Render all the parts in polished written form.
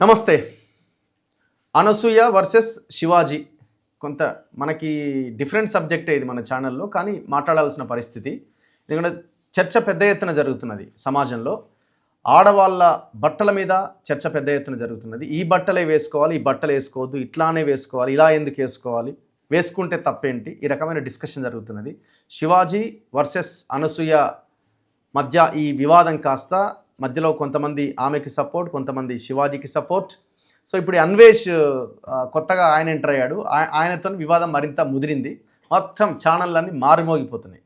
నమస్తే. అనసూయ వర్సెస్ శివాజీ. కొంత మనకి డిఫరెంట్ సబ్జెక్టే ఇది మన ఛానల్‌లో. కానీ మాట్లాడాల్సిన పరిస్థితి. ఎందుకంటే చర్చ పెద్ద ఎత్తున జరుగుతున్నది సమాజంలో. ఆడవాళ్ళ బట్టల మీద చర్చ పెద్ద ఎత్తున జరుగుతున్నది. ఈ బట్టలే వేసుకోవాలి, ఈ బట్టలు వేసుకోవద్దు, ఇట్లానే వేసుకోవాలి, ఇలా ఎందుకు వేసుకోవాలి, వేసుకుంటే తప్పేంటి, ఈ రకమైన డిస్కషన్ జరుగుతున్నది. శివాజీ వర్సెస్ అనసూయ మధ్య ఈ వివాదం కాస్త మధ్యలో కొంతమంది ఆమెకి సపోర్ట్, కొంతమంది శివాజీకి సపోర్ట్. సో ఇప్పుడు అన్వేష్ కొత్తగా ఆయన ఎంటర్ అయ్యాడు. ఆయనతో వివాదం మరింత ముదిరింది. మొత్తం ఛానళ్ళన్నీ మారుమోగిపోతున్నాయి.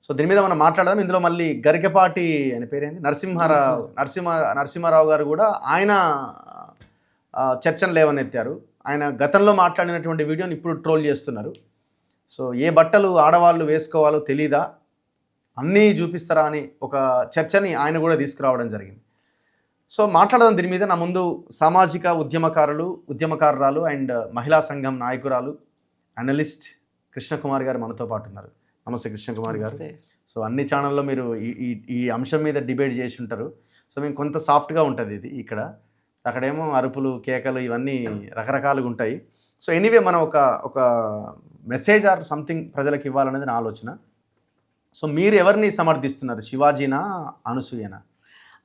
సో దీని మీద మనం మాట్లాడదాం. ఇందులో మళ్ళీ గరికపాటి ఆయన పేరేంది నరసింహారావు గారు కూడా ఆయన చర్చను లేవనెత్తారు. ఆయన గతంలో మాట్లాడినటువంటి వీడియోని ఇప్పుడు ట్రోల్ చేస్తున్నారు. సో ఏ బట్టలు ఆడవాళ్ళు వేసుకోవాలో తెలీదా, అన్నీ చూపిస్తారా అని ఒక చర్చని ఆయన కూడా తీసుకురావడం జరిగింది. సో మాట్లాడదాం దీని మీద. నా ముందు సామాజిక ఉద్యమకారురాలు అండ్ మహిళా సంఘం నాయకురాలు అనలిస్ట్ కృష్ణకుమారి గారు మనతో పాటు ఉన్నారు. నమస్తే కృష్ణకుమారి గారు. సో అన్ని ఛానల్లో మీరు ఈ అంశం మీద డిబేట్ చేసి ఉంటారు. సో మేము కొంత సాఫ్ట్గా ఉంటుంది ఇది. అక్కడేమో అరుపులు, కేకలు ఇవన్నీ రకరకాలుగా ఉంటాయి. సో ఎనీవే మనం ఒక మెసేజ్ ఆర్ సంథింగ్ ప్రజలకు ఇవ్వాలనేది నా ఆలోచన. సో మీరు ఎవరిని సమర్థిస్తున్నారు, శివాజీనా అనసూయనా?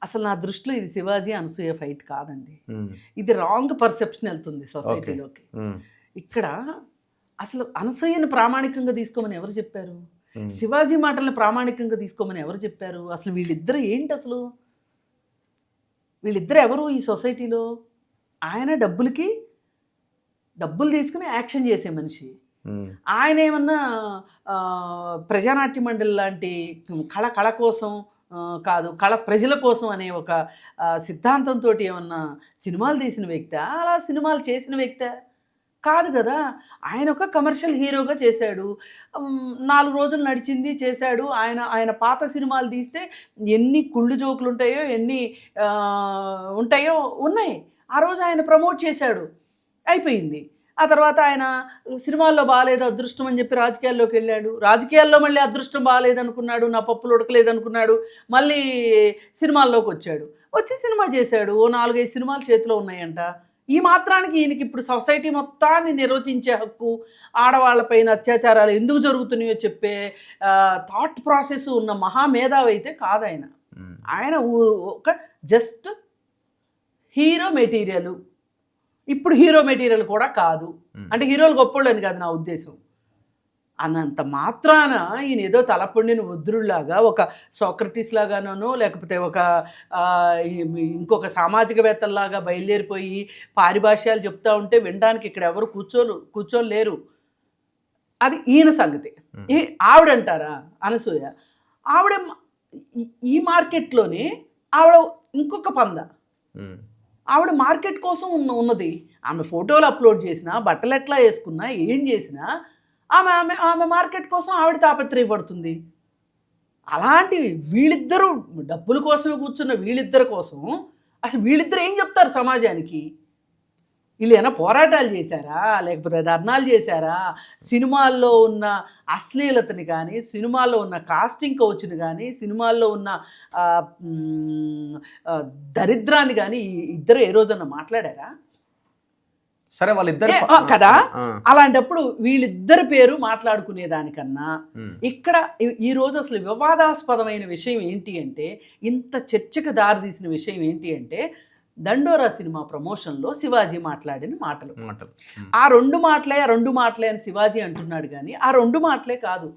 అసలు నా దృష్టిలో ఇది శివాజీ అనసూయ ఫైట్ కాదండి. ఇది రాంగ్ పర్సెప్షన్ వెళ్తుంది సొసైటీలోకి. ఇక్కడ అసలు అనసూయను ప్రామాణికంగా తీసుకోమని ఎవరు చెప్పారు? శివాజీ మాటలను ప్రామాణికంగా తీసుకోమని ఎవరు చెప్పారు? అసలు వీళ్ళిద్దరు ఏంటి? అసలు వీళ్ళిద్దరు ఎవరు ఈ సొసైటీలో? ఆయన డబ్బులు తీసుకుని యాక్షన్ చేసే మనిషి. ఆయన ఏమన్నా ప్రజానాట్య మండలి లాంటి కళ కోసం కాదు, ప్రజల కోసం అనే ఒక సిద్ధాంతంతో ఏమన్నా సినిమాలు తీసిన వ్యక్తి, అలా సినిమాలు చేసిన వ్యక్తి కాదు కదా. ఆయన ఒక కమర్షియల్ హీరోగా చేశాడు. 4 రోజులు నడిచింది, చేశాడు. ఆయన పాత సినిమాలు తీస్తే ఎన్ని కుళ్ళు జోకులు ఉంటాయో, ఎన్ని ఉంటాయో ఉన్నాయి. ఆ రోజు ఆయన ప్రమోట్ చేశాడు, అయిపోయింది. ఆ తర్వాత ఆయన సినిమాల్లో బాగాలేదు, అదృష్టం అని చెప్పి రాజకీయాల్లోకి వెళ్ళాడు. రాజకీయాల్లో మళ్ళీ అదృష్టం బాగాలేదనుకున్నాడు, నా పప్పులు ఉడకలేదనుకున్నాడు, మళ్ళీ సినిమాల్లోకి వచ్చి సినిమా చేశాడు. ఓ 4-5 సినిమాలు చేతిలో ఉన్నాయంట. ఈ మాత్రానికి ఈయనకి ఇప్పుడు సొసైటీ మొత్తాన్ని నిర్వచించే హక్కు, ఆడవాళ్ళపైన అత్యాచారాలు ఎందుకు జరుగుతున్నాయో చెప్పే థాట్ ప్రాసెస్ ఉన్న మహామేధావి అయితే కాదు ఆయన. ఆయన ఒక జస్ట్ హీరో మెటీరియల్. ఇప్పుడు హీరో మెటీరియల్ కూడా కాదు. అంటే హీరోలు గొప్పోళ్ళు అని కాదు నా ఉద్దేశం. అన్నంత మాత్రాన ఈయన ఏదో తలపొండిన వృద్ధుల్లాగా, ఒక సోక్రటీస్ లాగానో, లేకపోతే ఇంకొక సామాజికవేత్తల్లాగా బయలుదేరిపోయి పారిభాష్యాలు చెప్తా ఉంటే వినడానికి ఇక్కడ ఎవరు కూర్చోలేరు. అది ఈయన సంగతి. ఆవిడంటారా అనసూయ? ఆవిడ ఈ మార్కెట్లోనే ఆవిడ ఇంకొక పంద. ఆవిడ మార్కెట్ కోసం ఉన్నది. ఆమె ఫోటోలు అప్లోడ్ చేసినా, బట్టలు ఎట్లా వేసుకున్నా, ఏం చేసినా ఆమె మార్కెట్ కోసం ఆవిడ తాపత్రయపడుతుంది. అలాంటివి వీళ్ళిద్దరూ డబ్బుల కోసమే కూర్చున్న వీళ్ళిద్దరి కోసం అసలు వీళ్ళిద్దరు ఏం చెప్తారు సమాజానికి? వీళ్ళు ఏమైనా పోరాటాలు చేశారా, లేకపోతే ధర్నాలు చేశారా? సినిమాల్లో ఉన్న అశ్లీలతని కానీ, సినిమాల్లో ఉన్న కాస్టింగ్ కౌచ్ని కానీ, సినిమాల్లో ఉన్న దరిద్రాన్ని కానీ ఇద్దరు ఏ రోజన్నా మాట్లాడారా? సరే వాళ్ళిద్దరు కదా. అలాంటప్పుడు వీళ్ళిద్దరి పేరు మాట్లాడుకునేదానికన్నా ఇక్కడ ఈరోజు అసలు వివాదాస్పదమైన విషయం ఏంటి అంటే, ఇంత చర్చకు దారితీసిన విషయం ఏంటి అంటే, దండోరా సినిమా ప్రమోషన్లో శివాజీ మాట్లాడిన మాటలు. ఆ రెండు మాటలే అని శివాజీ అంటున్నాడు. కానీ ఆ 2 మాటలే కాదు,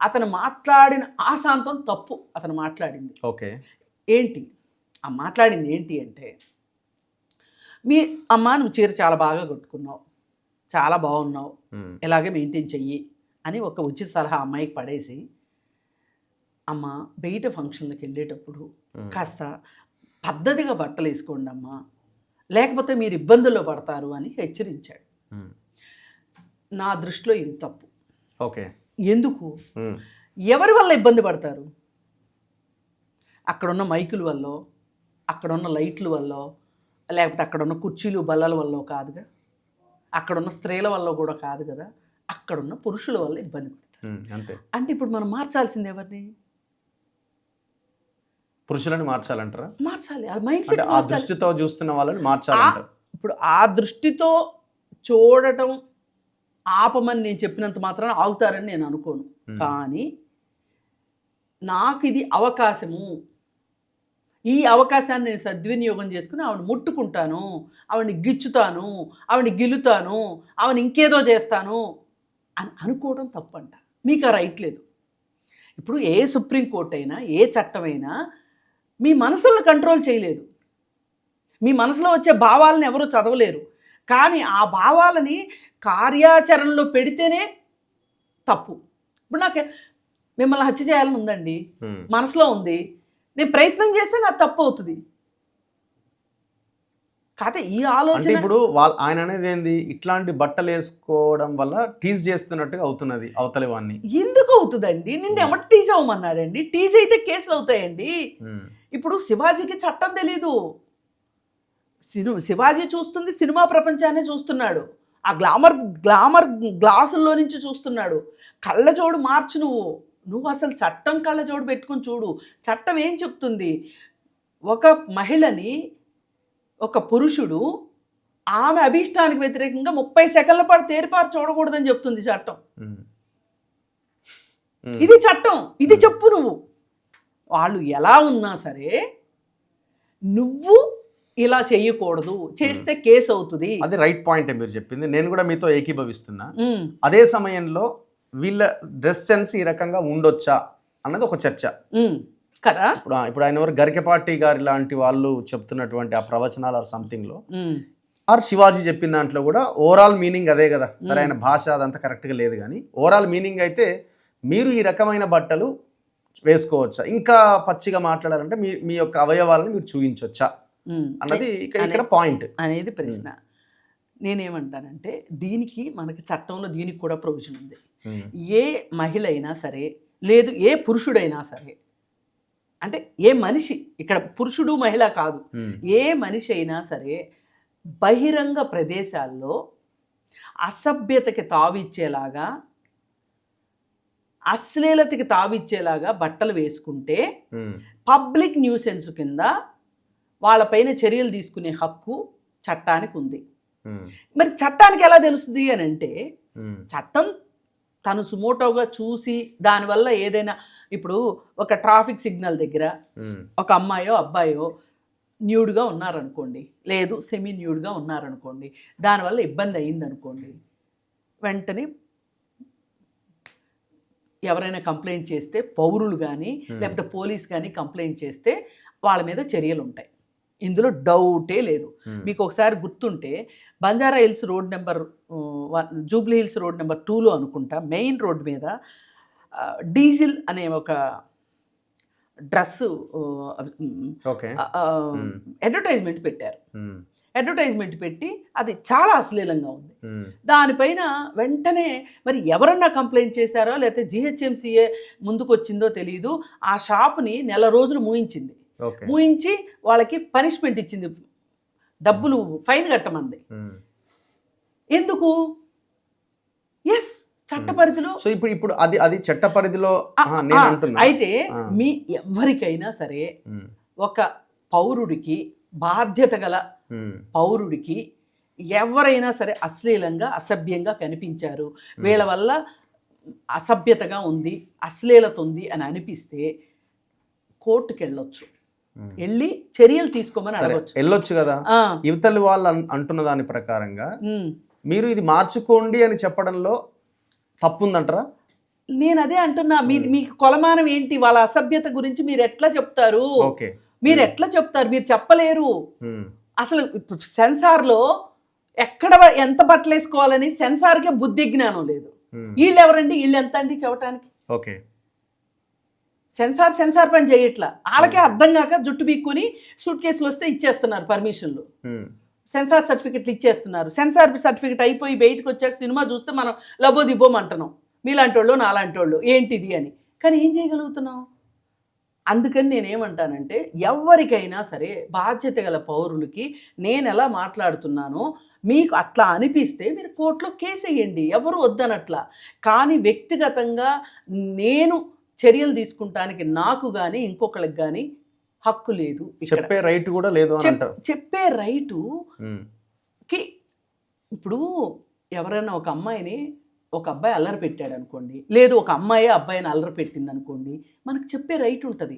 అతను మాట్లాడిన ఆశాంతం తప్పు. అతను మాట్లాడింది ఏంటి? ఆ మాట్లాడింది ఏంటి అంటే, మీ అమ్మ నువ్వు చీర చాలా బాగా కట్టుకున్నావు, చాలా బాగున్నావు, ఇలాగే మెయింటైన్ చెయ్యి అని ఒక ఉచిత సలహా అమ్మాయికి పడేసి, అమ్మ బయట ఫంక్షన్లకు వెళ్ళేటప్పుడు కాస్త పద్ధతిగా బట్టలు వేసుకోండి అమ్మా, లేకపోతే మీరు ఇబ్బందుల్లో పడతారు అని హెచ్చరించాడు. నా దృష్టిలో ఇది తప్పు. ఎందుకు? ఎవరి వల్ల ఇబ్బంది పడతారు? అక్కడున్న మైకుల వల్ల, అక్కడున్న లైట్ల వల్ల, లేకపోతే అక్కడున్న కుర్చీలు బల్లల వల్ల కాదుగా, అక్కడున్న స్త్రీల వల్ల కూడా కాదు కదా, అక్కడున్న పురుషుల వల్ల ఇబ్బంది పడతారు. అంటే ఇప్పుడు మనం మార్చాల్సింది ఎవరిని? పురుషులను మార్చాలంటారా? మార్చాలి, ఆ మైండ్ అంటే సెట్ ఆ మార్చాలి. దృష్టితో చూస్తున్న వాళ్ళని మార్చాలంటారు. ఇప్పుడు ఆ దృష్టితో చూడటం ఆపమని నేను చెప్పినంత మాత్రాన ఆగుతారని నేను అనుకోను. కానీ నాకు ఇది అవకాశము, ఈ అవకాశాన్ని నేను సద్వినియోగం చేసుకుని ఆవిడ ముట్టుకుంటాను, ఆవిడని గిచ్చుతాను, ఆవిడని గిల్లుతాను, ఆవిడని ఇంకేదో చేస్తాను అని అనుకోవడం తప్పంట. మీకు ఆ రైట్ లేదు. ఇప్పుడు ఏ సుప్రీంకోర్టు అయినా ఏ చట్టమైనా మీ మనసులను కంట్రోల్ చేయలేదు. మీ మనసులో వచ్చే భావాలను ఎవరూ చదవలేరు. కానీ ఆ భావాలని కార్యాచరణలో పెడితేనే తప్పు. ఇప్పుడు నాకు మిమ్మల్ని హత్య చేయాలని ఉందండి, మనసులో ఉంది, నేను ప్రయత్నం చేస్తే నాకు తప్పు అవుతుంది. కాకపోతే ఈ అంటే ఆలోచన ఇప్పుడు ఆయన అనేది ఏంది, ఇట్లాంటి బట్టలు వేసుకోవడం వల్ల టీజ్ చేస్తున్నట్టుగా అవుతున్నది అవతలి వాడిని. ఎందుకు అవుతుందండి? నిన్ను ఎవరు టీజ్ అవ్వమన్నాడండి? టీజ్ అయితే కేసులు అవుతాయండి. ఇప్పుడు శివాజీకి చట్టం తెలీదు. శివాజీ చూస్తుంది సినిమా ప్రపంచాన్ని చూస్తున్నాడు, ఆ గ్లామర్ గ్లాసుల్లో నుంచి చూస్తున్నాడు. కళ్ళజోడు మార్చు, నువ్వు అసలు చట్టం కళ్ళజోడు పెట్టుకుని చూడు. చట్టం ఏం చెప్తుంది? ఒక మహిళని ఒక పురుషుడు ఆమె అభీష్టానికి వ్యతిరేకంగా 30 సెకన్ల పాటు తేరిపారు చూడకూడదని చెప్తుంది చట్టం. ఇది చట్టం, ఇది చెప్పు నువ్వు. వాళ్ళు ఎలా ఉన్నా సరే నువ్వు ఇలా చెయ్యకూడదు, చేస్తే కేసు అవుతుంది. అది రైట్ పాయింట్ మీరు చెప్పింది, నేను కూడా మీతో ఏకీభవిస్తున్నా. అదే సమయంలో వీళ్ళ డ్రెస్ సెన్స్ ఈ రకంగా ఉండొచ్చా అన్నది ఒక చర్చ కదా. ఇప్పుడు ఆయన ఎవరు గరికపాటి గారి లాంటి వాళ్ళు చెప్తున్నటువంటి ఆ ప్రవచనాలు ఆర్ సంథింగ్ లో, ఆర్ శివాజీ చెప్పిన దాంట్లో కూడా ఓవరాల్ మీనింగ్ అదే కదా. సరే ఆయన భాష అదంతా కరెక్ట్గా లేదు, కానీ ఓవరాల్ మీనింగ్ అయితే మీరు ఈ రకమైన బట్టలు వేసుకోవచ్చా, ఇంకా పచ్చిగా మాట్లాడాలంటే మీ యొక్క అవయవాలను మీరు చూపించవచ్చా అన్నది ఇక్కడ పాయింట్ అనేది ప్రశ్న. నేనేమంటానంటే దీనికి మనకి చట్టంలో దీనికి కూడా ప్రొవిజన్ ఉంది. ఏ మహిళ అయినా సరే, లేదు ఏ పురుషుడైనా సరే, అంటే ఏ మనిషి, ఇక్కడ పురుషుడు మహిళ కాదు, ఏ మనిషి అయినా సరే బహిరంగ ప్రదేశాల్లో అసభ్యతకి తావిచ్చేలాగా, అశ్లీలతకి తావిచ్చేలాగా బట్టలు వేసుకుంటే పబ్లిక్ న్యూసెన్స్ కింద వాళ్ళపైన చర్యలు తీసుకునే హక్కు చట్టానికి ఉంది. మరి చట్టానికి ఎలా తెలుస్తుంది అని అంటే, చట్టం తను సుమోటోగా చూసి దానివల్ల ఏదైనా, ఇప్పుడు ఒక ట్రాఫిక్ సిగ్నల్ దగ్గర ఒక అమ్మాయో అబ్బాయో న్యూడ్గా ఉన్నారనుకోండి, లేదు సెమీ న్యూడ్గా ఉన్నారనుకోండి, దానివల్ల ఇబ్బంది అయ్యిందనుకోండి, వెంటనే ఎవరైనా కంప్లైంట్ చేస్తే, పౌరులు కానీ లేకపోతే పోలీస్ కానీ కంప్లైంట్ చేస్తే వాళ్ళ మీద చర్యలు ఉంటాయి. ఇందులో డౌటే లేదు. మీకు ఒకసారి గుర్తుంటే Banjara hills road number 1, Jubilee hills road number 2లో అనుకుంటా, మెయిన్ రోడ్ మీద డీజిల్ అనే ఒక డ్రెస్సు అడ్వర్టైజ్మెంట్ పెట్టారు. అడ్వర్టైజ్మెంట్ పెట్టి అది చాలా అశ్లీలంగా ఉంది. దానిపైన వెంటనే మరి ఎవరన్నా కంప్లైంట్ చేశారో లేకపోతే GHMCA ముందుకు వచ్చిందో తెలియదు, ఆ షాప్ని నెల రోజులు మూయించింది. మూయించి వాళ్ళకి పనిష్మెంట్ ఇచ్చింది, డబ్బులు ఫైన్ కట్టమంది. ఎందుకు? ఎస్, చట్ట పరిధిలో. సో ఇప్పుడు అది చట్ట పరిధిలో అయితే మీ ఎవరికైనా సరే, ఒక పౌరుడికి, బాధ్యత గల పౌరుడికి ఎవరైనా సరే అశ్లీలంగా అసభ్యంగా కనిపించారు, వీళ్ళ వల్ల అసభ్యతగా ఉంది, అశ్లీలత ఉంది అని అనిపిస్తే కోర్టుకి వెళ్ళొచ్చు, వెళ్ళి చర్యలు తీసుకోమని అడగొచ్చు. వెళ్ళొచ్చు కదా. యువతలు వాళ్ళు అంటున్న దాని ప్రకారంగా మీరు ఇది మార్చుకోండి అని చెప్పడంలో తప్పుందంటారా? నేను అదే అంటున్నా. మీకు కొలమానం ఏంటి? వాళ్ళ అసభ్యత గురించి మీరు ఎట్లా చెప్తారు? మీరు ఎట్లా చెప్తారు? మీరు చెప్పలేరు. అసలు సెన్సార్లో ఎక్కడ ఎంత బట్టలు వేసుకోవాలని సెన్సార్కే బుద్ధి జ్ఞానం లేదు. వీళ్ళు ఎవరండి, వీళ్ళు ఎంత అండి చెప్పడానికి? ఓకే, సెన్సార్ పని చేయట్లా. వాళ్ళకే అర్థం కాక జుట్టు పీక్కుని సూట్ కేసులు వస్తే ఇచ్చేస్తున్నారు పర్మిషన్లు, సెన్సార్ సర్టిఫికెట్లు ఇచ్చేస్తున్నారు. సెన్సార్ సర్టిఫికెట్ అయిపోయి బయటకు వచ్చాక సినిమా చూస్తే మనం లబోదిబ్బోమంటున్నాం, మీలాంటి వాళ్ళు నాలాంటి వాళ్ళు ఏంటిది అని. కానీ ఏం చేయగలుగుతున్నాం? అందుకని నేనేమంటానంటే, ఎవరికైనా సరే బాధ్యత గల పౌరులకి నేను ఎలా మాట్లాడుతున్నానో మీకు అట్లా అనిపిస్తే మీరు కోర్టులో కేసు వేయండి, ఎవరు వద్దనట్లా. కానీ వ్యక్తిగతంగా నేను చర్యలు తీసుకుంటానికి నాకు కానీ ఇంకొకరికి కానీ హక్కు లేదు ఇక్కడ. చెప్పే రైట్ కూడా లేదు అని అంటారు. చెప్పే రైటుకి ఇప్పుడు ఎవరైనా ఒక అమ్మాయిని ఒక అబ్బాయి అల్లరి పెట్టాడు అనుకోండి, లేదు ఒక అమ్మాయి అబ్బాయిని అల్లరి పెట్టింది అనుకోండి, మనకు చెప్పే రైట్ ఉంటుంది.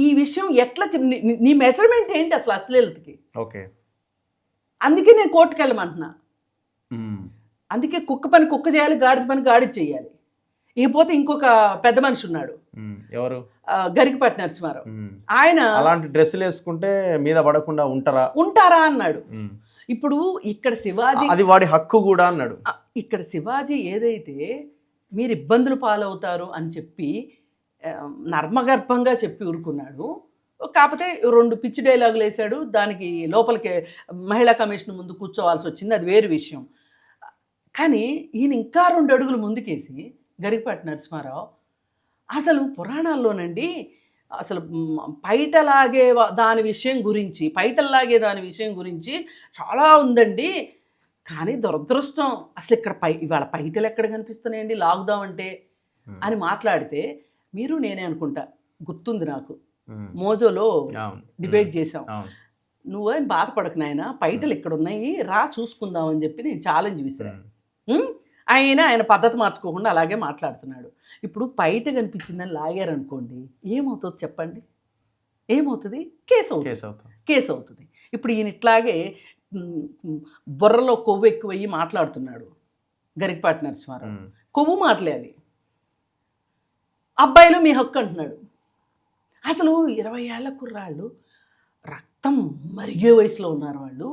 ఈ విషయం ఎట్లా నీ మెజర్మెంట్ ఏంటి అసలు అశ్లీలతకి? ఓకే, అందుకే నేను కోర్టుకు వెళ్ళమంటున్నా. అందుకే కుక్క పని కుక్క చేయాలి, గాడిద పని గాడిద చేయాలి. ఇకపోతే ఇంకొక పెద్ద మనిషి ఉన్నాడు, ఎవరు, గరికపాటి నరసింహారావు. ఆయన అలాంటి డ్రెస్సులు వేసుకుంటే మీద పడకుండా ఉంటారా అన్నాడు. ఇప్పుడు ఇక్కడ శివాజీ, అది వాడి హక్కు కూడా అన్నాడు. ఇక్కడ శివాజీ ఏదైతే మీరు ఇబ్బందులు పాలవుతారు అని చెప్పి నర్మగర్భంగా చెప్పి ఊరుకున్నాడు. కాకపోతే 2 పిచ్చి డైలాగులు వేశాడు, దానికి లోపలికి మహిళా కమిషన్ ముందు కూర్చోవాల్సి వచ్చింది, అది వేరు విషయం. కానీ ఈయన ఇంకా 2 అడుగులు ముందుకేసి గరికపాటి నరసింహారావు అసలు పురాణాల్లోనండి అసలు పైటలాగే దాని విషయం గురించి చాలా ఉందండి. కానీ దురదృష్టం అసలు ఇక్కడ ఇవాళ పైటలు ఎక్కడ కనిపిస్తున్నాయండి లాగుదామంటే అని మాట్లాడితే, మీరు నేనే అనుకుంటా, గుర్తుంది నాకు, మోజోలో డిబేట్ చేసాం. నువ్వేం బాధపడకు నాయన, పైటలు ఇక్కడ ఉన్నాయి, రా చూసుకుందాం అని చెప్పి నేను ఛాలెంజ్ విసిరాను. ఆయన పద్ధతి మార్చుకోకుండా అలాగే మాట్లాడుతున్నాడు. ఇప్పుడు పైట కనిపించిందని లాగారనుకోండి, ఏమవుతుంది చెప్పండి? ఏమవుతుంది? కేసు అవుతుంది. ఇప్పుడు ఈయన ఇట్లాగే బుర్రలో కొవ్వు ఎక్కువయ్యి మాట్లాడుతున్నాడు గరికపాటి నరసింహారావు. కొవ్వు మాట్లాడి అబ్బాయిలు మీ హక్కు అంటున్నాడు. అసలు 20 ఏళ్ల కుర్రాళ్ళు, రక్తం మరిగే వయసులో ఉన్నారు, వాళ్ళు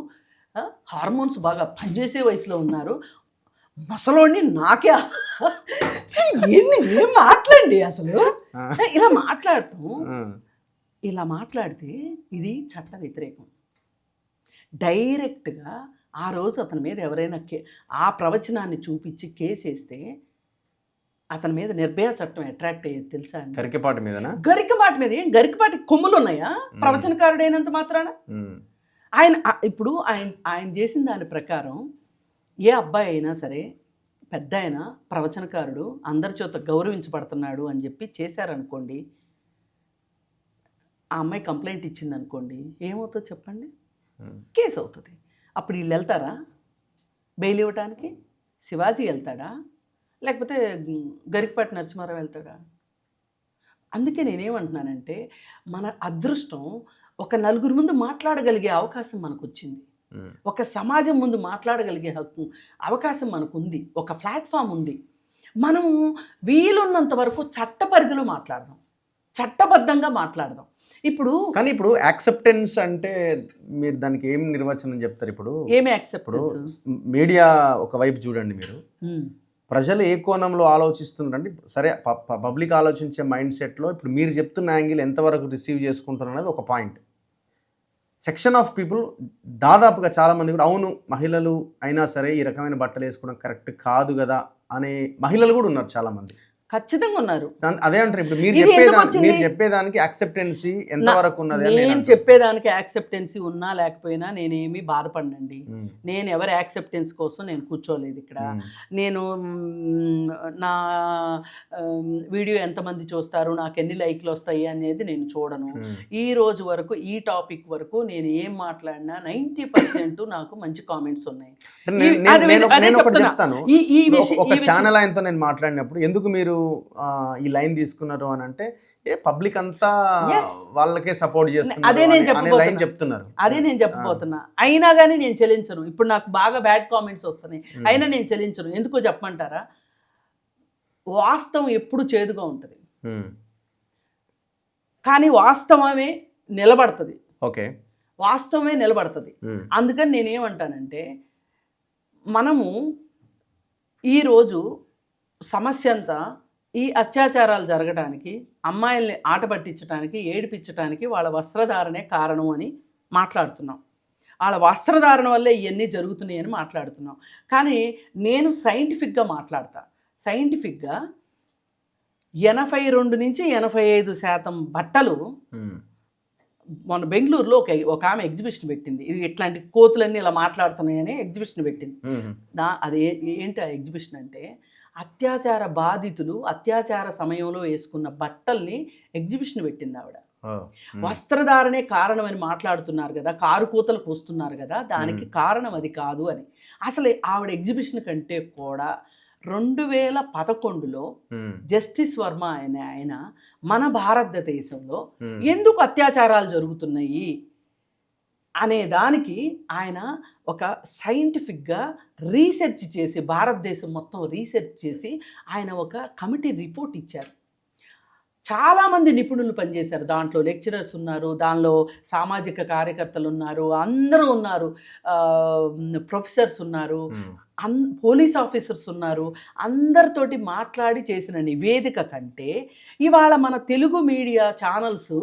హార్మోన్స్ బాగా పనిచేసే వయసులో ఉన్నారు. ముసలోడిని నాకే ఏం మాట్లాడండి అసలు, ఇలా మాట్లాడితే ఇది చట్ట వ్యతిరేకం. డైరెక్ట్గా ఆ రోజు అతని మీద ఎవరైనా ఆ ప్రవచనాన్ని చూపించి కేసేస్తే అతని మీద నిర్భయ చట్టం అట్రాక్ట్ అయ్యేది తెలుసా? గరికపాటి మీద ఏం గరికపాటి కొమ్ములు ఉన్నాయా ప్రవచనకారుడైనంత మాత్రాన? ఇప్పుడు ఆయన చేసిన దాని ప్రకారం ఏ అబ్బాయి అయినా సరే, పెద్ద అయినా ప్రవచనకారుడు అందరి చేత గౌరవించబడుతున్నాడు అని చెప్పి చేశారనుకోండి, ఆ అమ్మాయి కంప్లైంట్ ఇచ్చింది అనుకోండి, ఏమవుతుందో చెప్పండి? కేసు అవుతుంది. అప్పుడు వీళ్ళు వెళ్తారా బెయిల్ ఇవ్వటానికి? శివాజీ వెళ్తాడా, లేకపోతే గరికపాటి నరసింహారావు వెళ్తాడా? అందుకే నేనేమంటున్నానంటే, మన అదృష్టం ఒక 4 ముందు మాట్లాడగలిగే అవకాశం మనకు వచ్చింది, ఒక సమాజం ముందు మాట్లాడగలిగే అవకాశం మనకు ఉంది, ఒక ప్లాట్ఫామ్ ఉంది. మనము వీలున్నంత వరకు చట్ట పరిధిలో మాట్లాడదాం, చట్టబద్ధంగా మాట్లాడదాం. ఇప్పుడు యాక్సెప్టెన్స్ అంటే మీరు దానికి ఏం నిర్వచనం చెప్తారు? ఇప్పుడు ఏమి యాక్సెప్టెన్స్? మీడియా ఒకవైపు చూడండి, మీరు ప్రజలు ఏ కోణంలో ఆలోచిస్తున్నారంటే, సరే పబ్లిక్ ఆలోచించే మైండ్ సెట్లో ఇప్పుడు మీరు చెప్తున్న యాంగిల్ ఎంతవరకు రిసీవ్ చేసుకుంటారు అనేది ఒక పాయింట్. సెక్షన్ ఆఫ్ పీపుల్ దాదాపుగా చాలామంది కూడా అవును మహిళలు అయినా సరే ఈ రకమైన బట్టలు వేసుకోవడం కరెక్ట్ కాదు కదా అనే మహిళలు కూడా ఉన్నారు చాలామంది. ఖచ్చితంగా ఉన్నారు. అదే అంటారు. ఇప్పుడు మీరు చెప్పేదానికి యాక్సెప్టెన్సీ ఎంతవరకు ఉన్నది? నేను చెప్పేదానికి యాక్సెప్టెన్సీ ఉన్నా లేకపోయినా నేనేమి బాధపడనండి. నేను ఎవరి యాక్సెప్టెన్స్ కోసం నేను కూర్చోలేదు ఇక్కడ. నేను నా వీడియో ఎంతమంది చూస్తారు, నాకు ఎన్ని లైక్లు వస్తాయి అనేది నేను చూడను. ఈ రోజు వరకు ఈ టాపిక్ వరకు నేను ఏం మాట్లాడినా 90% నాకు మంచి కామెంట్స్ ఉన్నాయి. ఒక ఛానల్ ఆయనతో నేను మాట్లాడినప్పుడు ఎందుకు మీరు ఈ లైన్ తీసుకున్నారు అని అంటే, పబ్లిక్ అంతా వాళ్ళకే సపోర్ట్ చేస్తున్నారు, అదే నేను చెప్పబోతున్నా. అయినా కానీ నేను చెల్లించను. ఇప్పుడు నాకు బాగా బ్యాడ్ కామెంట్స్ వస్తున్నాయి, అయినా నేను చెల్లించను. ఎందుకో చెప్పమంటారా? వాస్తవం ఎప్పుడు చేదుగా ఉంటుంది, కానీ వాస్తవమే నిలబడుతుంది. వాస్తవమే నిలబడుతుంది. అందుకని నేనేమంటానంటే, మనము ఈరోజు సమస్య అంతా ఈ అత్యాచారాలు జరగడానికి, అమ్మాయిల్ని ఆట పట్టించడానికి, ఏడిపించడానికి వాళ్ళ వస్త్రధారణే కారణం అని మాట్లాడుతున్నాం. వాళ్ళ వస్త్రధారణ వల్లే ఇవన్నీ జరుగుతున్నాయి అని మాట్లాడుతున్నాం. కానీ నేను సైంటిఫిక్గా మాట్లాడతా. సైంటిఫిక్గా 82 నుంచి 85% బట్టలు మన బెంగళూరులో ఒక ఆమె ఎగ్జిబిషన్ పెట్టింది. ఇది ఇట్లాంటి కోతులన్నీ ఇలా మాట్లాడుతున్నాయని ఎగ్జిబిషన్ పెట్టింది. అది ఏంటి ఆ ఎగ్జిబిషన్ అంటే, అత్యాచార బాధితులు అత్యాచార సమయంలో వేసుకున్న బట్టల్ని ఎగ్జిబిషన్ పెట్టింది ఆవిడ. వస్త్రధారణే కారణం అని మాట్లాడుతున్నారు కదా, కారు కూతలు కూస్తున్నారు కదా, దానికి కారణం అది కాదు అని. అసలు ఆవిడ ఎగ్జిబిషన్ కంటే కూడా 2011లో జస్టిస్ వర్మ ఆయన మన భారతదేశంలో ఎందుకు అత్యాచారాలు జరుగుతున్నాయి అనే దానికి ఆయన ఒక సైంటిఫిక్గా రీసెర్చ్ చేసి, భారతదేశం మొత్తం రీసెర్చ్ చేసి ఆయన ఒక కమిటీ రిపోర్ట్ ఇచ్చారు. చాలామంది నిపుణులు పనిచేశారు దాంట్లో, లెక్చరర్స్ ఉన్నారు, దానిలో సామాజిక కార్యకర్తలు ఉన్నారు, అందరూ ఉన్నారు, ప్రొఫెసర్స్ ఉన్నారు, పోలీస్ ఆఫీసర్స్ ఉన్నారు. అందరితోటి మాట్లాడి చేసిన నివేదిక కంటే ఇవాళ మన తెలుగు మీడియా ఛానల్స్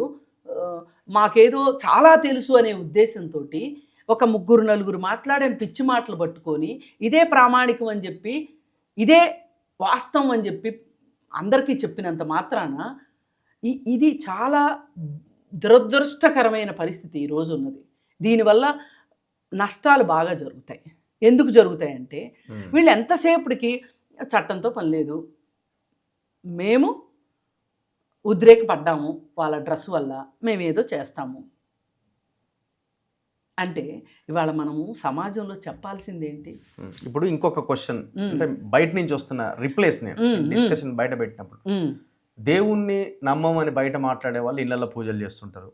మాకేదో చాలా తెలుసు అనే ఉద్దేశంతో ఒక 3-4 మాట్లాడిన పిచ్చి మాటలు పట్టుకొని ఇదే ప్రామాణికం అని చెప్పి, ఇదే వాస్తవం అని చెప్పి అందరికీ చెప్పినంత మాత్రాన ఇది చాలా దురదృష్టకరమైన పరిస్థితి ఈరోజు ఉన్నది. దీనివల్ల నష్టాలు బాగా జరుగుతాయి. ఎందుకు జరుగుతాయంటే వీళ్ళు ఎంతసేపటికి చట్టంతో పని లేదు, మేము ఉద్రేకపడ్డాము వాళ్ళ డ్రెస్ వల్ల, మేమేదో చేస్తాము అంటే ఇవాళ మనము సమాజంలో చెప్పాల్సింది ఏంటి? ఇప్పుడు ఇంకొక క్వశ్చన్, అంటే బయట నుంచి వస్తున్న రిప్లేస్ డిస్కషన్ బయట పెట్టినప్పుడు, దేవుణ్ణి నమ్మమని బయట మాట్లాడే వాళ్ళు ఇళ్లలో పూజలు చేస్తుంటారు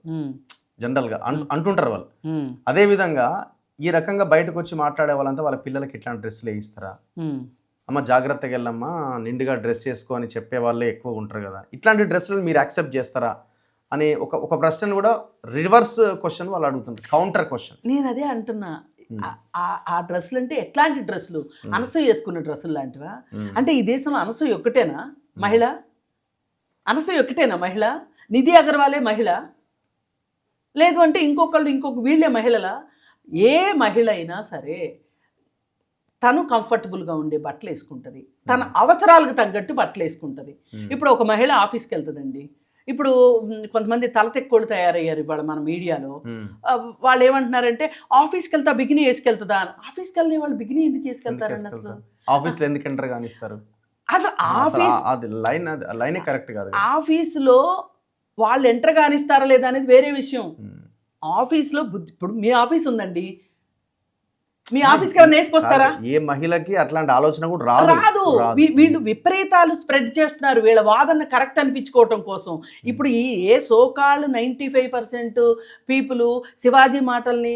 జనరల్గా అంటుంటారు వాళ్ళు. అదే విధంగా ఈ రకంగా బయటకు వచ్చి మాట్లాడే వాళ్ళంతా వాళ్ళ పిల్లలకి ఇట్లాంటి డ్రెస్సులు వేయిస్తారా? అమ్మ జాగ్రత్తగా వెళ్ళమ్మా, నిండుగా డ్రెస్ వేసుకో అని చెప్పే వాళ్ళే ఎక్కువ ఉంటారు కదా, ఇట్లాంటి డ్రెస్సులు మీరు యాక్సెప్ట్ చేస్తారా అనే ఒక ప్రశ్న కూడా రివర్స్ క్వశ్చన్ వాళ్ళు అడుగుతుంటారు, కౌంటర్ క్వశ్చన్. నేను అదే అంటున్నా, ఆ డ్రెస్సులు అంటే ఎట్లాంటి డ్రెస్సులు? అనసూయ వేసుకున్న డ్రెస్సులు లాంటివా? అంటే ఈ దేశంలో అనసూయ ఒక్కటేనా మహిళ? అనసూయ ఒక్కటేనా మహిళ? నిధి అగర్వాలే మహిళ? లేదు అంటే ఇంకొక వీళ్ళే మహిళలా? ఏ మహిళ అయినా సరే తను కంఫర్టబుల్గా ఉండే బట్టలు వేసుకుంటుంది, తన అవసరాలకు తగ్గట్టు బట్టలు వేసుకుంటుంది. ఇప్పుడు ఒక మహిళ ఆఫీస్కి వెళ్తుందండి, ఇప్పుడు కొంతమంది తలతెక్కోళ్ళు తయారయ్యారు ఇవాళ మన మీడియాలో. వాళ్ళు ఏమంటున్నారంటే ఆఫీస్కి వెళ్తా బిగినీ వేసుకెళ్తుందా అని. ఆఫీస్కి వెళ్ళే వాళ్ళు బిగినీ ఎందుకు వేసుకెళ్తారండి? అసలు ఆఫీస్లో ఎందుకు ఎంటర్ కానిస్తారు? అసలు లైన్ కరెక్ట్ కాదు. ఆఫీసులో వాళ్ళు ఎంటర్ కానిస్తారా లేదా అనేది వేరే విషయం. ఆఫీస్లో ఇప్పుడు మీ ఆఫీస్ ఉందండి, మీ ఆఫీస్కి ఎవరైనా వేసుకొస్తారా? ఏ మహిళకి అట్లాంటి ఆలోచన కూడా రాదు. వీళ్ళు విపరీతాలు స్ప్రెడ్ చేస్తున్నారు వీళ్ళ వాదన కరెక్ట్ అనిపించుకోవటం కోసం. ఇప్పుడు ఏ సోకాళ్ళు 95% పీపుల్ శివాజీ మాటల్ని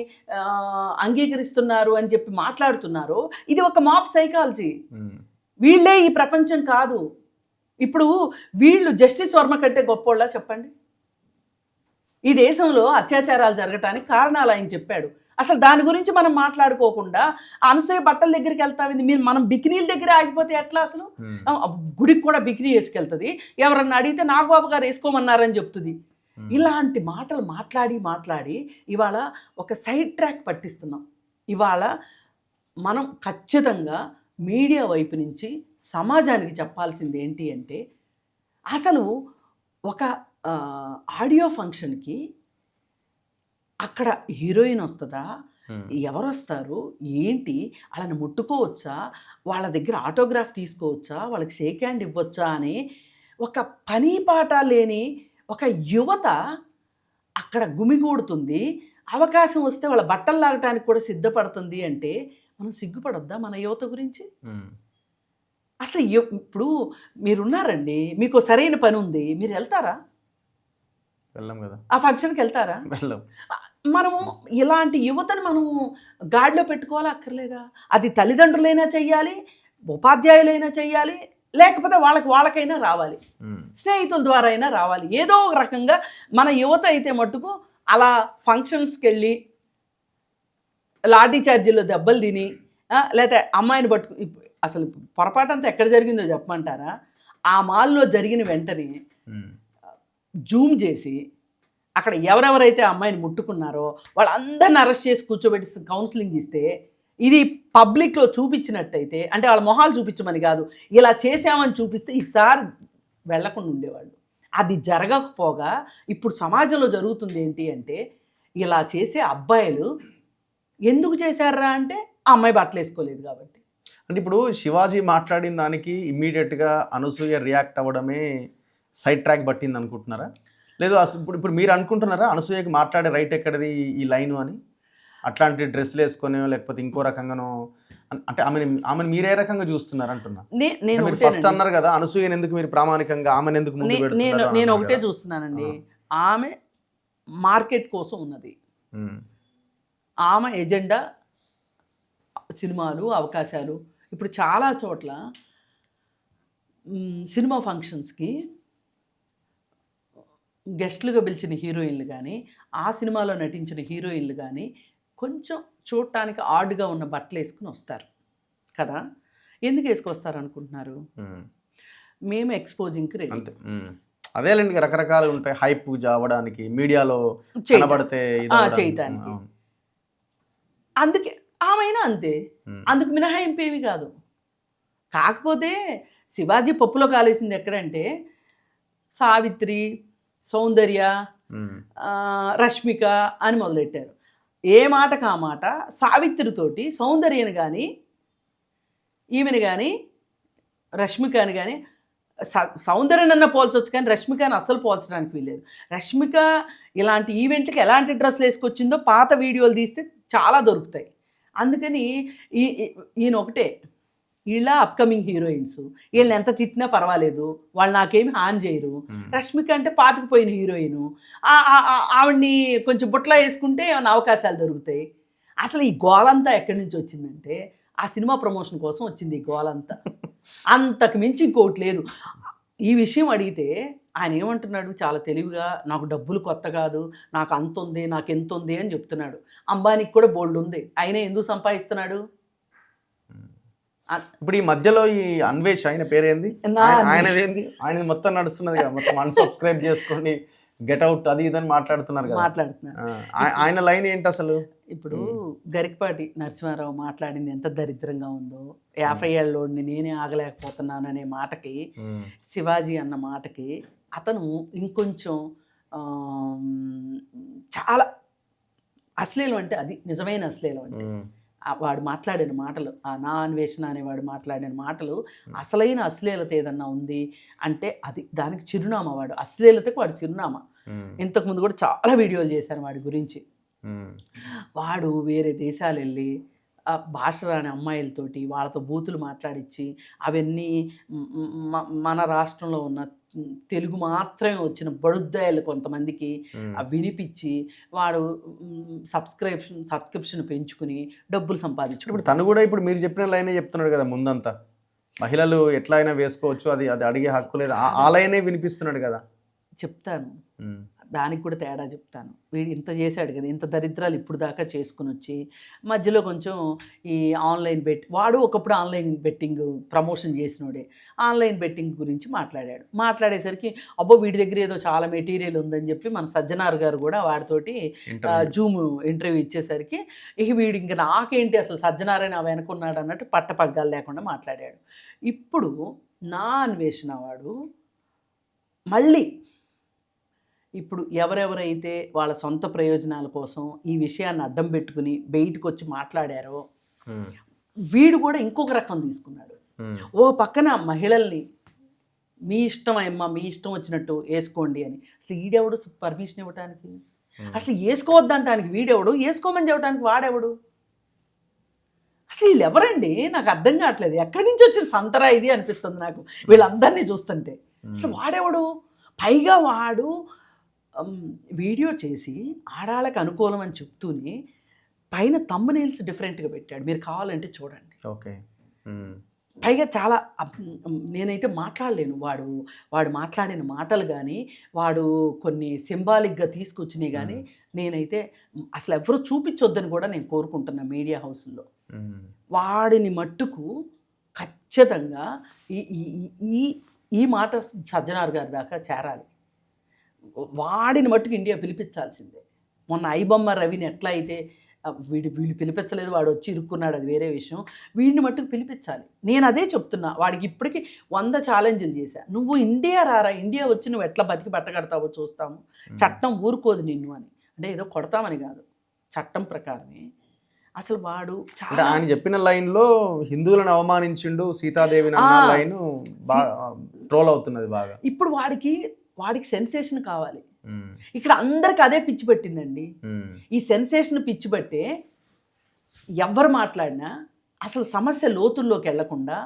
అంగీకరిస్తున్నారు అని చెప్పి మాట్లాడుతున్నారో, ఇది ఒక మాప్ సైకాలజీ. వీళ్ళే ఈ ప్రపంచం కాదు. ఇప్పుడు వీళ్ళు జస్టిస్ వర్మ కంటే గొప్పోళ్ళ చెప్పండి? ఈ దేశంలో అత్యాచారాలు జరగటానికి కారణాలు ఆయన చెప్పాడు. అసలు దాని గురించి మనం మాట్లాడుకోకుండా అనసూయ బట్టల దగ్గరికి వెళ్తావింది, మీరు మనం బికినీల దగ్గర ఆగిపోతే ఎట్లా? అసలు గుడికి కూడా బికినీ వేసుకెళ్తుంది, ఎవరన్నా అడిగితే నాగబాబు గారు వేసుకోమన్నారని చెప్తుంది. ఇలాంటి మాటలు మాట్లాడి ఇవాళ ఒక సైడ్ ట్రాక్ పట్టిస్తున్నాం. ఇవాళ మనం ఖచ్చితంగా మీడియా వైపు నుంచి సమాజానికి చెప్పాల్సింది ఏంటి అంటే, అసలు ఒక ఆడియో ఫంక్షన్కి అక్కడ హీరోయిన్ వస్తుందా, ఎవరు వస్తారు, ఏంటి, వాళ్ళని ముట్టుకోవచ్చా, వాళ్ళ దగ్గర ఆటోగ్రాఫ్ తీసుకోవచ్చా, వాళ్ళకి షేక్ హ్యాండ్ ఇవ్వచ్చా అని ఒక పని పాట లేని ఒక యువత అక్కడ గుమిగూడుతుంది. అవకాశం వస్తే వాళ్ళ బట్టలు లాగటానికి కూడా సిద్ధపడుతుంది అంటే మనం సిగ్గుపడొద్దా మన యువత గురించి? అసలు ఇప్పుడు మీరున్నారండి, మీకు సరైన పని ఉంది, మీరు వెళ్తారా? వెళ్ళం కదా. ఆ ఫంక్షన్కి వెళ్తారా? వెళ్ళం. మనము ఇలాంటి యువతను మనము గాడిలో పెట్టుకోవాలా అక్కర్లేదా? అది తల్లిదండ్రులైనా చెయ్యాలి, ఉపాధ్యాయులైనా చెయ్యాలి, లేకపోతే వాళ్ళకైనా రావాలి, స్నేహితుల ద్వారా అయినా రావాలి. ఏదో ఒక రకంగా మన యువత అయితే మట్టుకు అలా ఫంక్షన్స్కి వెళ్ళి లాఠీ చార్జీలో దెబ్బలు తిని, లేకపోతే అమ్మాయిని పట్టుకు, అసలు పొరపాటంతా ఎక్కడ జరిగిందో చెప్పమంటారా? ఆ మాల్లో జరిగిన వెంటనే జూమ్ చేసి అక్కడ ఎవరెవరైతే అమ్మాయిని ముట్టుకున్నారో వాళ్ళందరిని అరెస్ట్ చేసి కూర్చోబెట్టి కౌన్సిలింగ్ ఇస్తే, ఇది పబ్లిక్లో చూపించినట్టయితే, అంటే వాళ్ళ మొహాలు చూపించమని కాదు, ఇలా చేసామని చూపిస్తే ఈసారి వెళ్లకుండా ఉండేవాళ్ళు. అది జరగకపోగా ఇప్పుడు సమాజంలో జరుగుతుంది ఏంటి అంటే, ఇలా చేసే అబ్బాయిలు ఎందుకు చేశారా అంటే ఆ అమ్మాయి బట్టలు వేసుకోలేదు కాబట్టి. అంటే ఇప్పుడు శివాజీ మాట్లాడిన దానికి ఇమ్మీడియట్గా అనసూయ రియాక్ట్ అవ్వడమే సైడ్ ట్రాక్ పట్టింది అనుకుంటున్నారా? లేదు అసలు ఇప్పుడు మీరు అనుకుంటున్నారా అనసూయకి మాట్లాడే రైట్ ఎక్కడిది ఈ లైను అని? అట్లాంటి డ్రెస్సులు వేసుకొని లేకపోతే ఇంకో రకంగానో అంటే ఆమెను మీరే రకంగా చూస్తున్నారు అంటున్నా. నేను మీరు ఫస్ట్ అన్నారు కదా అనసూయని ఎందుకు మీరు ప్రామాణికంగా ఆమెను ఎందుకు ముందు పెడుతున్నారు? నేను ఒకటే చూస్తున్నానండి, ఆమె మార్కెట్ కోసం ఉన్నది. ఆమె ఎజెండా సినిమాలు, అవకాశాలు. ఇప్పుడు చాలా చోట్ల సినిమా ఫంక్షన్స్కి గెస్ట్లుగా పిలిచిన హీరోయిన్లు కానీ, ఆ సినిమాలో నటించిన హీరోయిన్లు కానీ కొంచెం చూడటానికి ఆడ్గా ఉన్న బట్టలు వేసుకుని వస్తారు కదా. ఎందుకు వేసుకొస్తారు అనుకుంటున్నారు? మేము ఎక్స్పోజింగ్కి రెడీ. అంతే. అదేలేండి, రకరకాలు ఉంటాయి హైప్ పూజ అవ్వడానికి, మీడియాలో కనబడితే చేయటానికి. అందుకే ఆమెనా అంతే, అందుకు మినహాయింపు ఏమి కాదు. కాకపోతే శివాజీ పప్పులో కాలేసింది ఎక్కడంటే సావిత్రి, సౌందర్య, రష్మిక అని మొదలెట్టారు. ఏ మాటకు ఆ మాట సావిత్రితోటి సౌందర్యని కానీ, ఈమెను కానీ, రష్మికని కానీ, సౌందర్యనన్నా పోల్చొచ్చు కానీ రష్మికని అస్సలు పోల్చడానికి వీల్లేదు. రష్మిక ఇలాంటి ఈవెంట్లకి ఎలాంటి డ్రెస్సులు వేసుకొచ్చిందో పాత వీడియోలు తీస్తే చాలా దొరుకుతాయి. అందుకని ఈయన ఒకటే, వీళ్ళ అప్కమింగ్ హీరోయిన్స్, వీళ్ళని ఎంత తిట్టినా పర్వాలేదు, వాళ్ళు నాకేమి హాని చేయరు. రష్మిక అంటే పాతుకుపోయిన హీరోయిన్, ఆవిడ్ని కొంచెం బుట్లా వేసుకుంటే ఏమైనా అవకాశాలు దొరుకుతాయి. అసలు ఈ గోలంతా ఎక్కడి నుంచి వచ్చిందంటే ఆ సినిమా ప్రమోషన్ కోసం వచ్చింది ఈ గోలంతా, అంతకు మించి ఇంకోటి లేదు. ఈ విషయం అడిగితే ఆయన ఏమంటున్నాడు చాలా తెలివిగా, నాకు డబ్బులు కొత్త కాదు, నాకు అంత ఉంది, నాకు ఎంత ఉంది అని చెప్తున్నాడు. అంబానీకి కూడా బోల్డ్ ఉంది, అయినా ఎందుకు సంపాదిస్తున్నాడు? ఇప్పుడు ఈ మధ్యలో ఈ అన్వేష్ ఆయన పేరేంది, ఆయనదేంది, ఆయన మొత్తం నడుస్తున్నది కదా, మొత్తం అన్సబ్స్క్రైబ్ చేసుకోండి, గెట్ అవుట్ అది ఇదని మాట్లాడుతున్నారు కదా. ఆయన లైన్ ఏంటి అసలు? ఇప్పుడు గరికపాటి నరసింహారావు మాట్లాడింది ఎంత దరిద్రంగా ఉందో, 50 ఏళ్ళలోడిని నేనే ఆగలేకపోతున్నాను అనే మాటకి, శివాజీ అన్న మాటకి అతను ఇంకొంచెం చాలా అశ్లీలం, అంటే అది నిజమైన అశ్లీలం. అంటే వాడు మాట్లాడిన మాటలు, ఆ నా అన్వేషణ అనేవాడు మాట్లాడిన మాటలు, అసలైన అశ్లీలత ఏదన్నా ఉంది అంటే అది దానికి చిరునామా, వాడు అశ్లీలతకు వాడు చిరునామా. ఇంతకుముందు కూడా చాలా వీడియోలు చేశాను వాడి గురించి. వాడు వేరే దేశాలు వెళ్ళి భాష రాని అమ్మాయిలతోటి వాళ్ళతో బూతులు మాట్లాడించి అవన్నీ మన రాష్ట్రంలో ఉన్న తెలుగు మాత్రమే వచ్చిన బడుద్దాయలు కొంతమందికి వినిపించి వాడు సబ్స్క్రిప్షన్ పెంచుకుని డబ్బులు సంపాదించు. ఇప్పుడు తను కూడా ఇప్పుడు మీరు చెప్పిన లైనే చెప్తున్నాడు కదా, ముందంతా మహిళలు ఎట్లా అయినా వేసుకోవచ్చు, అది అడిగే హక్కు లేదు, ఆ లైనే వినిపిస్తున్నాడు కదా. చెప్తాను, దానికి కూడా తేడా చెప్తాను. వీడు ఇంత చేశాడు కదా, ఇంత దరిద్రాలు ఇప్పుడు దాకా చేసుకుని వచ్చి మధ్యలో కొంచెం ఈ ఆన్లైన్ వాడు ఒకప్పుడు ఆన్లైన్ బెట్టింగ్ ప్రమోషన్ చేసినోడే, ఆన్లైన్ బెట్టింగ్ గురించి మాట్లాడేసరికి అబ్బో వీడి దగ్గర ఏదో చాలా మెటీరియల్ ఉందని చెప్పి మన సజ్జనార్ గారు కూడా వాడితోటి జూమ్ ఇంటర్వ్యూ ఇచ్చేసరికి ఇక వీడు ఇంకా నాకేంటి అసలు సజ్జనారని వెనుకున్నాడు అన్నట్టు పట్టపగ్గాలు లేకుండా మాట్లాడాడు. ఇప్పుడు నా అన్వేషణ వాడు మళ్ళీ ఇప్పుడు ఎవరెవరైతే వాళ్ళ సొంత ప్రయోజనాల కోసం ఈ విషయాన్ని అడ్డం పెట్టుకుని బయటకు వచ్చి మాట్లాడారో వీడు కూడా ఇంకొక రకం తీసుకున్నాడు. ఓ పక్కన మహిళల్ని మీ ఇష్టం అమ్మా, మీ ఇష్టం వచ్చినట్టు వేసుకోండి అని. అసలు వీడెవడు పర్మిషన్ ఇవ్వటానికి? అసలు వేసుకోవద్దంటానికి వీడెవడు, వేసుకోమని చెప్పడానికి వాడెవడు? అసలు వీళ్ళు ఎవరండి? నాకు అర్థం కావట్లేదు. ఎక్కడి నుంచి వచ్చిన సంతరా ఇది అనిపిస్తుంది నాకు వీళ్ళందరినీ చూస్తుంటే. అసలు వాడెవడు? పైగా వాడు వీడియో చేసి ఆడాళ్ళకి అనుకూలం అని చెప్తూనే పైన థంబ్నెయిల్స్ డిఫరెంట్గా పెట్టాడు, మీరు కావాలంటే చూడండి. ఓకే. పైగా చాలా నేనైతే మాట్లాడలేను. వాడు మాట్లాడిన మాటలు కానీ వాడు కొన్ని సింబాలిక్గా తీసుకొచ్చినాయి కానీ నేనైతే అసలు ఎవరు చూపించొద్దని కూడా నేను కోరుకుంటున్నా మీడియా హౌస్లో. వాడిని మట్టుకు ఖచ్చితంగా ఈ మాట సజ్జనార్ గారి దాకా చేరాలి. వాడిని మట్టుకు ఇండియా పిలిపించాల్సిందే. మొన్న ఐబొమ్మ రవిని ఎట్లా అయితే వీళ్ళు పిలిపించలేదు, వాడు వచ్చి ఇరుక్కున్నాడు, అది వేరే విషయం. వీడిని మట్టుకు పిలిపించాలి. నేను అదే చెప్తున్నా. వాడికి ఇప్పటికీ 100 ఛాలెంజ్లు చేశా. నువ్వు ఇండియా రారా, ఇండియా వచ్చి నువ్వు ఎట్లా బతికి పట్టగడతావో చూస్తాము, చట్టం ఊరుకోదు నిన్ను అని. అంటే ఏదో కొడతామని కాదు, చట్టం ప్రకారమే. అసలు వాడు ఆయన చెప్పిన లైన్లో హిందువులను అవమానించిండు, సీతాదేవిని లైన్ బాగా ట్రోల్ అవుతున్నది బాగా. ఇప్పుడు వాడికి సెన్సేషన్ కావాలి. ఇక్కడ అందరికి అదే పిచ్చి పెట్టిందండి. ఈ సెన్సేషన్ పిచ్చి పట్టే ఎవరు మాట్లాడినా అసలు సమస్య లోతుల్లోకి వెళ్లకుండా,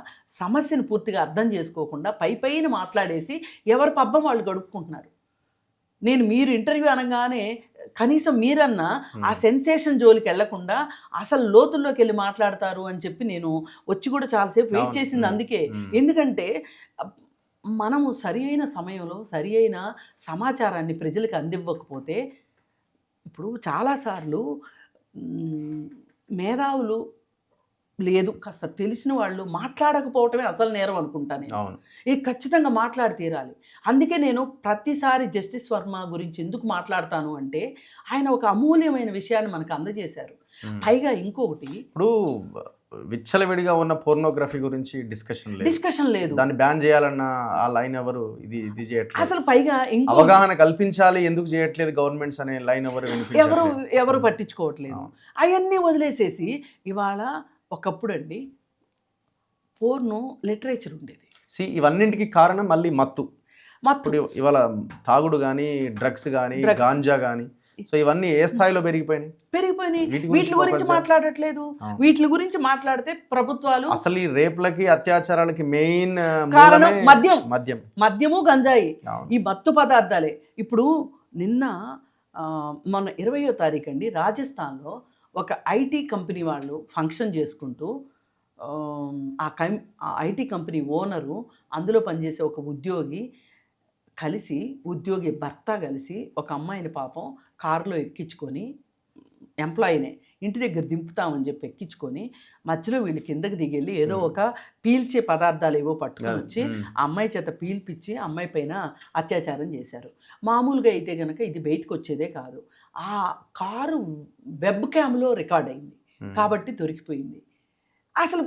సమస్యను పూర్తిగా అర్థం చేసుకోకుండా పైన మాట్లాడేసి ఎవరి పబ్బం వాళ్ళు గడుపుకుంటున్నారు. నేను మీరు ఇంటర్వ్యూ అనగానే కనీసం మీరన్నా ఆ సెన్సేషన్ జోలికి వెళ్లకుండా అసలు లోతుల్లోకి వెళ్ళి మాట్లాడతారు అని చెప్పి నేను వచ్చి కూడా చాలాసేపు వెయిట్ చేసింది అందుకే. ఎందుకంటే మనము సరి అయిన సమయంలో సరి అయిన సమాచారాన్ని ప్రజలకు అందివ్వకపోతే, ఇప్పుడు చాలాసార్లు మేధావులు లేదు కాస్త తెలిసిన వాళ్ళు మాట్లాడకపోవటమే అసలు నేరం అనుకుంటాను నేను. ఇది ఖచ్చితంగా మాట్లాడి తీరాలి. అందుకే నేను ప్రతిసారి జస్టిస్ వర్మ గురించి ఎందుకు మాట్లాడతాను అంటే, ఆయన ఒక అమూల్యమైన విషయాన్ని మనకు అందజేశారు. పైగా ఇంకొకటి, ఇప్పుడు విచ్చలవిడిగా ఉన్న పోర్నోగ్రఫీ గురించి డిస్కషన్ లేదు. దాన్ని బ్యాన్ చేయాలన్న ఆ లైన్ ఎవరు ఇది చేయట్లేదు. అసలు పైగా అవగాహన కల్పించాలి, ఎందుకు చేయట్లేదు గవర్నమెంట్స్ అనే లైన్ ఎవరు పట్టించుకోవట్లేదు. అవన్నీ వదిలేసేసి ఇవాళ ఒకప్పుడు అండి పోర్ను లిటరేచర్ ఉండేది. ఇవన్నింటికి కారణం మళ్ళీ మత్తు. ఇవాళ తాగుడు కానీ, డ్రగ్స్ కానీ, గాంజా కానీ, సో ఇవన్నీ ఏ స్థాయిలో పెరిగిపోయినాయి. వీటి గురించి మాట్లాడట్లేదు. వీటి గురించి మాట్లాడితే ప్రభుత్వాలు అసలు ఈ రేపులకి, అత్యాచారాలకి మెయిన్ కారణం మద్యము, గంజాయి, ఈ మత్తు పదార్థాలే. ఇప్పుడు నిన్న మొన్న 20వ తారీఖు అండి రాజస్థాన్లో ఒక ఐటీ కంపెనీ వాళ్ళు ఫంక్షన్ చేసుకుంటూ ఆ ఐటీ కంపెనీ ఓనరు, అందులో పనిచేసే ఒక ఉద్యోగి భర్త కలిసి ఒక అమ్మాయిని పాపం కారులో ఎక్కించుకొని, ఎంప్లాయీనే ఇంటి దగ్గర దింపుతామని చెప్పి ఎక్కించుకొని మధ్యలో వీళ్ళు కిందకి దిగెళ్ళి ఏదో ఒక పీల్చే పదార్థాలు ఏవో పట్టుకొని వచ్చి ఆ అమ్మాయి చేత పీల్పిచ్చి అమ్మాయి పైన అత్యాచారం చేశారు. మామూలుగా అయితే కనుక ఇది బయటకు వచ్చేదే కాదు. ఆ కారు వెబ్ క్యామ్లో రికార్డ్ అయింది కాబట్టి దొరికిపోయింది. అసలు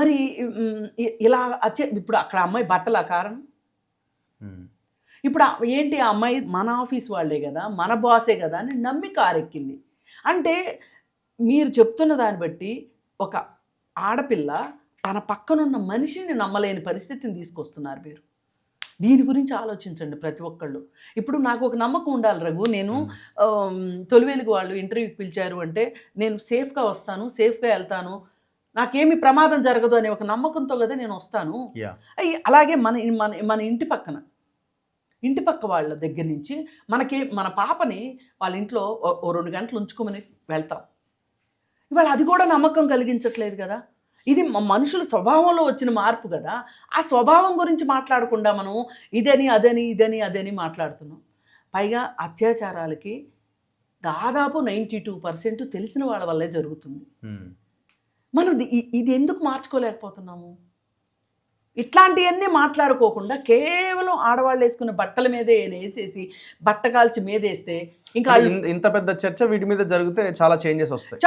మరి ఇలా ఇప్పుడు అక్కడ అమ్మాయి బట్టల కారణం. ఇప్పుడు ఏంటి, ఆ అమ్మాయి మన ఆఫీస్ వాళ్ళే కదా, మన బాసే కదా అని నమ్మి కారు ఎక్కింది. అంటే మీరు చెప్తున్న దాన్ని బట్టి ఒక ఆడపిల్ల తన పక్కనున్న మనిషిని నమ్మలేని పరిస్థితిని తీసుకొస్తున్నారు మీరు. దీని గురించి ఆలోచించండి ప్రతి ఒక్కళ్ళు. ఇప్పుడు నాకు ఒక నమ్మకం ఉండాలి రఘు, నేను తొలివేలుగు వాళ్ళు ఇంటర్వ్యూకి పిలిచారు అంటే నేను సేఫ్గా వస్తాను, సేఫ్గా వెళ్తాను, నాకేమి ప్రమాదం జరగదు అనే ఒక నమ్మకంతో కదా నేను వస్తాను. అలాగే మన ఇంటి పక్క వాళ్ళ దగ్గర నుంచి మన పాపని వాళ్ళ ఇంట్లో 2 గంటలు ఉంచుకోమని వెళ్తాం. ఇవాళ అది కూడా నమ్మకం కలిగించట్లేదు కదా. ఇది మనుషుల స్వభావంలో వచ్చిన మార్పు కదా. ఆ స్వభావం గురించి మాట్లాడకుండా మనం ఇదని మాట్లాడుతున్నాం. పైగా అత్యాచారాలకి దాదాపు 92% తెలిసిన వాళ్ళ వల్లే జరుగుతుంది. మనం ఇది ఎందుకు మార్చుకోలేకపోతున్నాము? ఇట్లాంటివన్నీ మాట్లాడుకోకుండా కేవలం ఆడవాళ్ళు వేసుకున్న బట్టల మీదే వేసేసి బట్ట కాల్చి మీదేస్తే ఇంకా ఇంత పెద్ద చర్చ వీటి మీద జరిగితే చాలా చేంజెస్ వస్తాయి.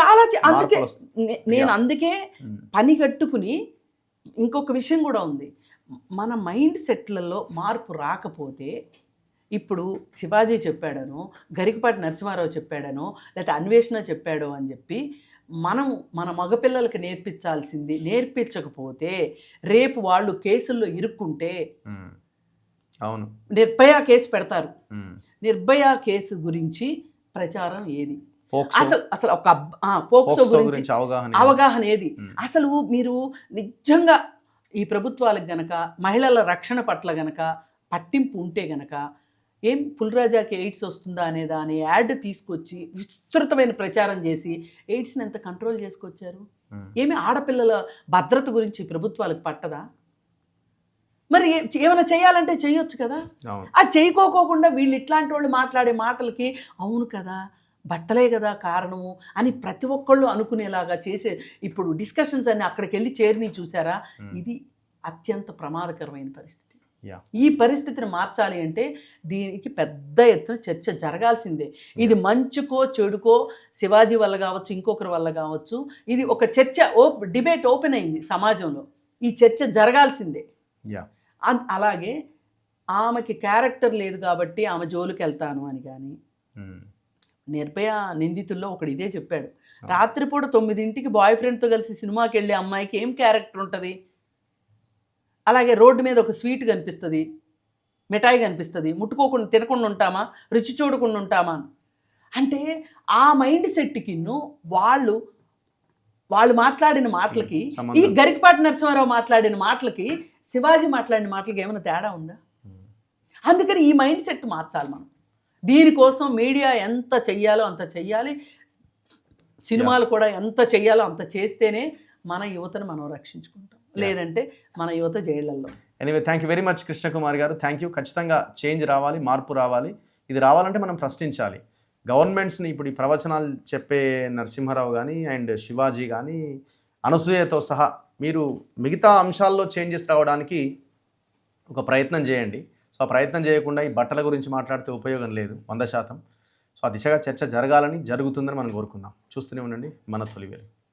అందుకే పని కట్టుకుని ఇంకొక విషయం కూడా ఉంది. మన మైండ్ సెట్లలో మార్పు రాకపోతే, ఇప్పుడు శివాజీ చెప్పాడనో, గరికపాటి నరసింహారావు చెప్పాడనో, లేకపోతే అన్వేషణ చెప్పాడో అని చెప్పి మన మగపిల్లలకి నేర్పించకపోతే రేపు వాళ్ళు కేసుల్లో ఇరుక్కుంటే అవును నిర్భయ కేసు పెడతారు. నిర్భయ కేసు గురించి ప్రచారం ఏది? అసలు ఒక పోక్సో గురించి అవగాహన ఏది? అసలు మీరు నిజంగా ఈ ప్రభుత్వాలకు గనక మహిళల రక్షణ పట్ల గనక పట్టింపు ఉంటే గనక పుల్రాజాకి ఎయిడ్స్ వస్తుందా అనేదా అనే యాడ్ తీసుకొచ్చి విస్తృతమైన ప్రచారం చేసి ఎయిడ్స్ని ఎంత కంట్రోల్ చేసుకొచ్చారు. ఆడపిల్లల భద్రత గురించి ప్రభుత్వాలకు పట్టదా? మరి ఏమైనా చేయాలంటే చేయొచ్చు కదా. అది చేయకోకుండా వీళ్ళు ఇట్లాంటి వాళ్ళు మాట్లాడే మాటలకి అవును కదా, బట్టలే కదా కారణము అని ప్రతి ఒక్కళ్ళు అనుకునేలాగా చేసే ఇప్పుడు డిస్కషన్స్ అన్ని అక్కడికి వెళ్ళి చేరిని చూసారా? ఇది అత్యంత ప్రమాదకరమైన పరిస్థితి. ఈ పరిస్థితిని మార్చాలి అంటే దీనికి పెద్ద ఎత్తున చర్చ జరగాల్సిందే. ఇది మంచుకో చెడుకో శివాజీ వల్ల కావచ్చు, ఇంకొకరి వల్ల కావచ్చు, ఇది ఒక చర్చ డిబేట్ ఓపెన్ అయింది సమాజంలో. ఈ చర్చ జరగాల్సిందే. అలాగే ఆమెకి క్యారెక్టర్ లేదు కాబట్టి ఆమె జోలికి వెళ్తాను అని కానీ, నిర్భయ నిందితుల్లో ఒకడు ఇదే చెప్పాడు. రాత్రిపూట 9ంటికి బాయ్ ఫ్రెండ్తో కలిసి సినిమాకి వెళ్ళే అమ్మాయికి ఏం క్యారెక్టర్ ఉంటుంది? అలాగే రోడ్డు మీద ఒక స్వీట్ కనిపిస్తుంది, మిఠాయి కనిపిస్తుంది, ముట్టుకోకుండా తినకుండా ఉంటామా, రుచి చూడకుండా ఉంటామా అని. అంటే ఆ మైండ్ సెట్కి వాళ్ళు మాట్లాడిన మాటలకి, ఈ సంబంధం. గరికపాటి నరసింహారావు మాట్లాడిన మాటలకి, శివాజీ మాట్లాడిన మాటలకి ఏమైనా తేడా ఉందా? అందుకని ఈ మైండ్ సెట్ మార్చాలి మనం. దీనికోసం మీడియా ఎంత చెయ్యాలో అంత చెయ్యాలి, సినిమాలు కూడా ఎంత చెయ్యాలో అంత చేస్తేనే మన యువతను మనం రక్షించుకుంటాం. లేదంటే మన యువత జైళ్ళల్లో. Anyway thank you very much Krishnakumar garu. Thank you. ఖచ్చితంగా చేంజ్ రావాలి, మార్పు రావాలి. ఇది రావాలంటే మనం ప్రశ్నించాలి గవర్నమెంట్స్ని. ఇప్పుడు ఈ ప్రవచనాలు చెప్పే నరసింహారావు కానీ అండ్ శివాజీ కానీ అనసూయతో సహా మీరు మిగతా అంశాల్లో చేంజెస్ రావడానికి ఒక ప్రయత్నం చేయండి. సో ఆ ప్రయత్నం చేయకుండా ఈ బట్టల గురించి మాట్లాడితే ఉపయోగం లేదు 100%. సో ఆ దిశగా చర్చ జరగాలని, జరుగుతుందని మనం కోరుకుందాం. చూస్తూనే ఉండండి మన తొలి వెలుగు.